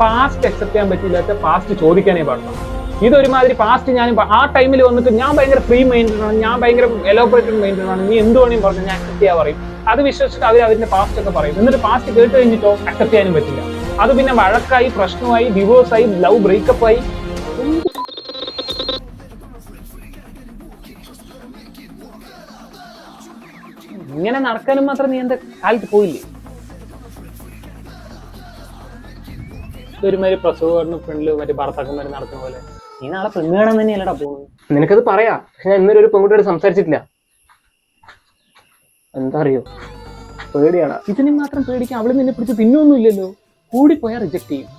Past accept ചെയ്യാൻ പറ്റില്ല, past ചോദിക്കാനേ പാടില്ല. ഇതൊരുമാതിരി പാസ്റ്റ് ഞാൻ ആ ടൈമിൽ വന്നിട്ട് ഞാൻ ഭയങ്കര ഫ്രീ മൈൻഡഡ് ആണ്, ഞാൻ ഭയങ്കര എലോബറേറ്റഡ് മൈൻഡഡ് ആണ്, നീ എന്ത് വേണമെങ്കിലും പറഞ്ഞു ഞാൻ അക്സെപ്റ്റ് ചെയ്യാൻ പറയും. അത് വിശ്വസിച്ചിട്ട് അവരുടെ പാസ്റ്റ് ഒക്കെ പറയും. എന്നിട്ട് പാസ്റ്റ് കേട്ട് കഴിഞ്ഞിട്ടോ അക്സെപ്റ്റ് ചെയ്യാനും പറ്റില്ല. അത് പിന്നെ വഴക്കായി, പ്രശ്നമായി, ഡിവോഴ്സായി, ലവ് ബ്രേക്കപ്പ് ആയി. ഇങ്ങനെ നടക്കാനും മാത്രം നീ എന്താ കാലത്ത് പോയില്ലേ? ഇതൊരുമാതിരി പ്രസവ ഫ്രണ്ടില് മറ്റേ ഭർത്താക്കന്മാര് നടക്കുന്ന പോലെ നീ നാളെ പെണ്ണ് കാണാൻ തന്നെയല്ലടാ പോകുന്നത്. നിനക്കത് പറയാ, പക്ഷെ ഞാൻ ഇന്നൊരു പെൺകുട്ടിയോട് സംസാരിച്ചിട്ടില്ല. എന്താ അറിയോ, പേടിയാണ്. ഇതിനെ മാത്രം പേടിക്കാൻ അവള് നിന്നെ പിടിച്ച് തിന്നൊന്നും ഇല്ലല്ലോ. കൂടിപ്പോയാൽ റിജക്ട് ചെയ്യും,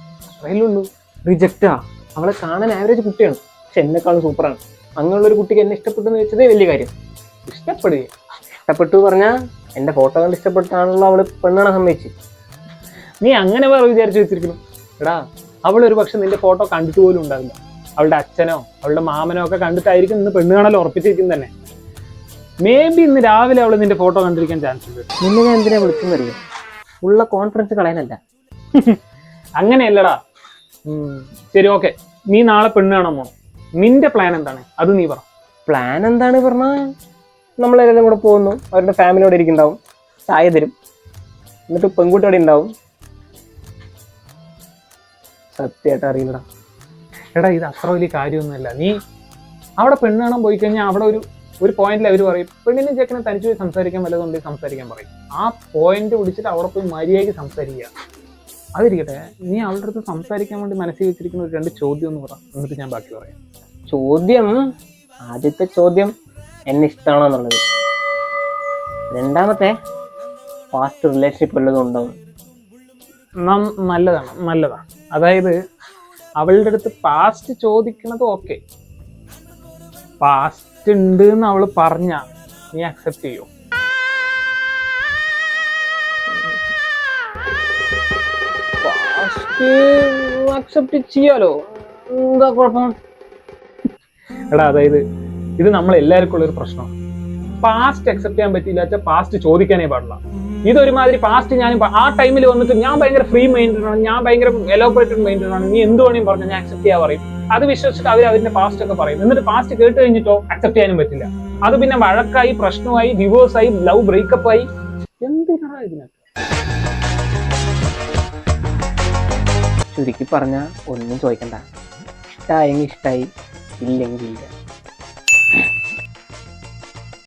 അറിയില്ലുള്ളൂ. റിജക്റ്റാ? അവളെ കാണാൻ ആവറേജ് കുട്ടിയാണ്, പക്ഷെ എന്നെക്കാളും സൂപ്പറാണ്. അങ്ങനെയുള്ള ഒരു കുട്ടിക്ക് എന്നെ ഇഷ്ടപ്പെട്ടെന്ന് വെച്ചതേ വലിയ കാര്യം. ഇഷ്ടപ്പെട്ടു പറഞ്ഞാൽ എന്റെ ഫോട്ടോ കണ്ട് ഇഷ്ടപ്പെട്ടാണല്ലോ അവള് പെണ്ണാണ് സമ്മതിച്ച്. നീ അങ്ങനെ വേറെ വിചാരിച്ചു വെച്ചിരിക്കുന്നു. എടാ, അവളൊരു പക്ഷെ നിന്റെ ഫോട്ടോ കണ്ടിട്ട് പോലും ഉണ്ടാവില്ല. അവളുടെ അച്ഛനോ അവളുടെ മാമനോ ഒക്കെ കണ്ടിട്ടായിരിക്കും ഇന്ന് പെണ്ണ് കാണാൻ ഉറപ്പിച്ചിരിക്കും തന്നെ. മേ ബി ഇന്ന് രാവിലെ അവള് നിന്റെ ഫോട്ടോ കണ്ടിരിക്കാൻ ചാൻസ് ഉണ്ട്. നിന്നെ ഞാൻ എന്തിനാ വിളിക്കുന്നറിയോ? ഉള്ള കോൺഫിഡൻസ് കളയാനല്ല. അങ്ങനെയല്ലടാ. ശരി, ഓക്കെ, നീ നാളെ പെണ്ണ് കാണാൻ പോണം. നിന്റെ പ്ലാൻ എന്താണ്? അത് നീ പറ. പ്ലാൻ എന്താണ് പറഞ്ഞാൽ നമ്മളെല്ലാം കൂടെ പോകുന്നു, അവരുടെ ഫാമിലിയോടെ ഇരിക്കുന്നുണ്ടാവും, ചായ തരും, എന്നിട്ട് പെൺകുട്ടിയോടെ ഉണ്ടാവും. സത്യമായിട്ട് അറിയില്ലടാ. എടാ, ഇത് അത്ര വലിയ കാര്യമൊന്നുമല്ല. നീ അവിടെ പെണ്ണ് കാണാൻ പോയി കഴിഞ്ഞാൽ അവിടെ ഒരു പോയിന്റിൽ അവർ പറയും പെണ്ണിനും ചെക്കനെ തനിച്ച് പോയി സംസാരിക്കാൻ വല്ലതുകൊണ്ട് സംസാരിക്കാൻ പറയും. ആ പോയിന്റ് പിടിച്ചിട്ട് അവിടെ പോയി മര്യാദയ്ക്ക് സംസാരിക്കുക. അതിരിക്കട്ടെ, നീ അവളുടെ അടുത്ത് സംസാരിക്കാൻ വേണ്ടി മനസ്സിൽ വെച്ചിരിക്കുന്ന ഒരു 2 ചോദ്യം ഒന്ന് പറ, എന്നിട്ട് ഞാൻ ബാക്കി പറയാം. ചോദ്യം, ആദ്യത്തെ ചോദ്യം എന്നെ ഇഷ്ടമാണോ എന്നുള്ളത്. രണ്ടാമത്തെ, പാസ്റ്റ് റിലേഷൻഷിപ്പ് വല്ലതും ഉണ്ടാവും. നല്ലതാണ്. അതായത് അവളുടെ അടുത്ത് പാസ്റ്റ് ചോദിക്കണത് ഓക്കെ, പാസ്റ്റ് ഉണ്ട് എന്ന് അവള് പറഞ്ഞ നീ അക്സെപ്റ്റ് ചെയ്യോ? പാസ്റ്റ് അക്സെപ്റ്റ് ചെയ്യാലോ, എന്താ കുഴപ്പം? എടാ, അതായത് ഇത് നമ്മൾ എല്ലാവർക്കും ഉള്ളൊരു പ്രശ്നമാണ്. പാസ്റ്റ് അക്സെപ്റ്റ് ചെയ്യാൻ പറ്റില്ല, പാസ്റ്റ് ചോദിക്കാനേ പാടില്ല. ഇതൊരുമാതിരി പാസ്റ്റ് ഞാൻ ആ ടൈമിൽ വന്നിട്ട് ഞാൻ ഭയങ്കര ഫ്രീ മൈൻഡഡ് ആണ്, ഞാൻ ഭയങ്കര എലോബറേറ്റഡ് മൈൻഡഡ് ആണ്, നീ എന്ത് വേണമെങ്കിലും പറഞ്ഞു ഞാൻ അക്സെപ്റ്റ് ചെയ്യാൻ പറയും. അത് വിശ്വസിച്ചിട്ട് അവരുടെ പാസ്റ്റ് ഒക്കെ പറയും. എന്നിട്ട് പാസ്റ്റ് കേട്ട് കഴിഞ്ഞിട്ടോ അക്സെപ്റ്റ് ചെയ്യാനും പറ്റില്ല. അത് പിന്നെ വഴക്കായി, പ്രശ്നമായി, ഡിവോഴ്സായി, ലവ് ബ്രേക്കപ്പ് ആയി. എന്തിനാ ഇതിനൊക്കെ? ചുരുക്കി പറഞ്ഞാൽ ഒന്നും ചോദിക്കണ്ട. ഇഷ്ടമായെങ്കിൽ ഇഷ്ടമായി, ഇല്ലെങ്കിൽ ഇല്ല.